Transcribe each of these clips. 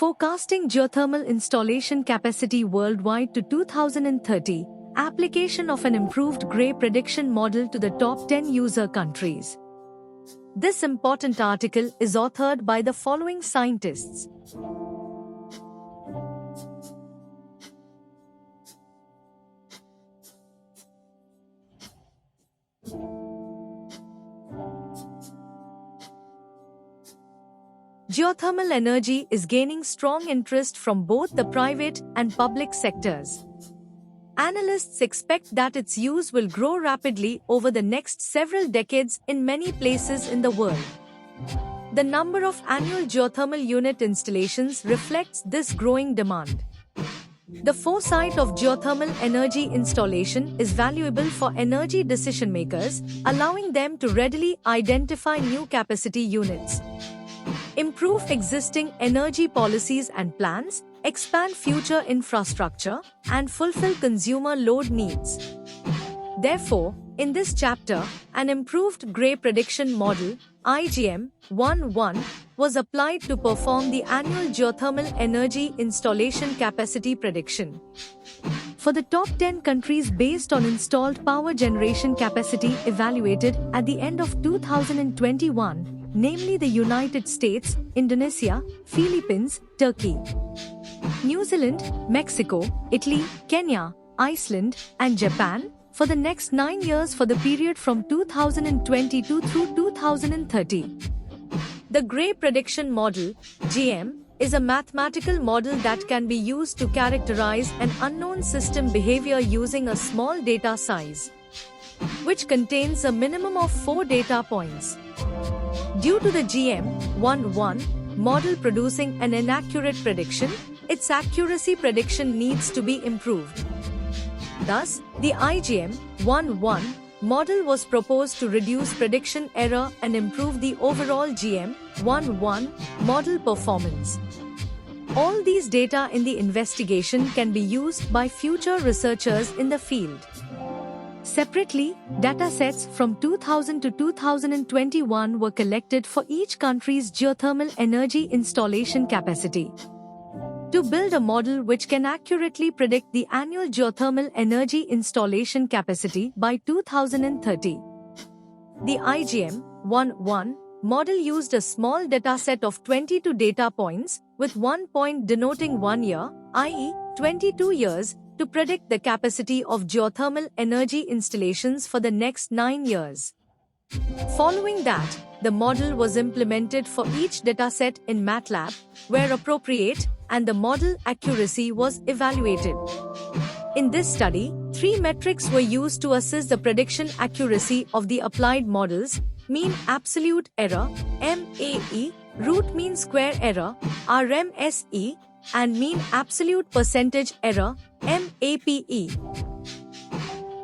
Forecasting geothermal installation capacity worldwide to 2030, application of an improved Gray prediction model to the top 10 user countries. This important article is authored by the following scientists. Geothermal energy is gaining strong interest from both the private and public sectors. Analysts expect that its use will grow rapidly over the next several decades in many places in the world. The number of annual geothermal unit installations reflects this growing demand. The foresight of geothermal energy installation is valuable for energy decision makers, allowing them to readily identify new capacity units, improve existing energy policies and plans, expand future infrastructure, and fulfill consumer load needs. Therefore, in this chapter, an improved Gray prediction model, IGM-11, was applied to perform the annual geothermal energy installation capacity prediction. For the top 10 countries based on installed power generation capacity evaluated at the end of 2021, namely the United States, Indonesia, Philippines, Turkey, New Zealand, Mexico, Italy, Kenya, Iceland, and Japan, for the next 9 years for the period from 2022 through 2030. The Gray prediction model, GM, is a mathematical model that can be used to characterize an unknown system behavior using a small data size, which contains a minimum of 4 data points. Due to the GM-11 model producing an inaccurate prediction, its accuracy prediction needs to be improved. Thus, the IGM-11 model was proposed to reduce prediction error and improve the overall GM-11 model performance. All these data in the investigation can be used by future researchers in the field. Separately, datasets from 2000 to 2021 were collected for each country's geothermal energy installation capacity, to build a model which can accurately predict the annual geothermal energy installation capacity by 2030. The IGM-11 model used a small dataset of 22 data points, with 1 point denoting 1 year, i.e., 22 years, to predict the capacity of geothermal energy installations for the next 9 years. Following that, the model was implemented for each dataset in MATLAB, where appropriate, and the model accuracy was evaluated. In this study, 3 metrics were used to assess the prediction accuracy of the applied models: mean absolute error, MAE, root mean square error, RMSE, and mean absolute percentage error, MAPE.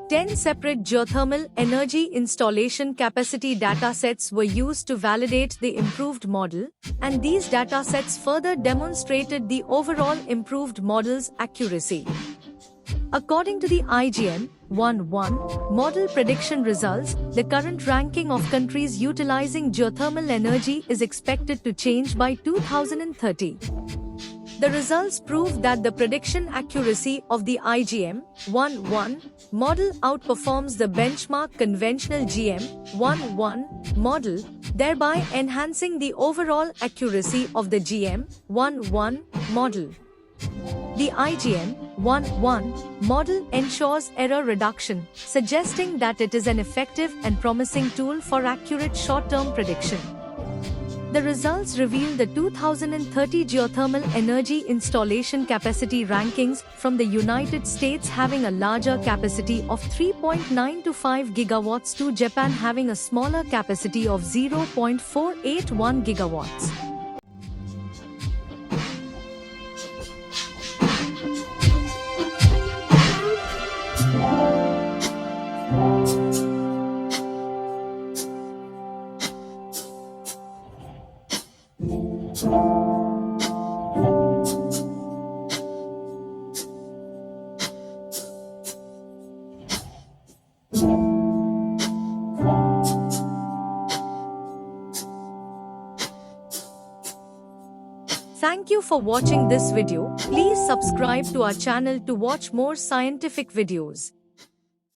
10 separate geothermal energy installation capacity datasets were used to validate the improved model, and these datasets further demonstrated the overall improved model's accuracy. According to the IGM-11 model prediction results, the current ranking of countries utilizing geothermal energy is expected to change by 2030. The results prove that the prediction accuracy of the IGM-11 model outperforms the benchmark conventional GM-11 model, thereby enhancing the overall accuracy of the GM-11 model. The IGM-11 model ensures error reduction, suggesting that it is an effective and promising tool for accurate short-term prediction. The results reveal the 2030 geothermal energy installation capacity rankings, from the United States having a larger capacity of 3.925 gigawatts to Japan having a smaller capacity of 0.481 gigawatts. you for watching this video. Please subscribe to our channel to watch more scientific videos.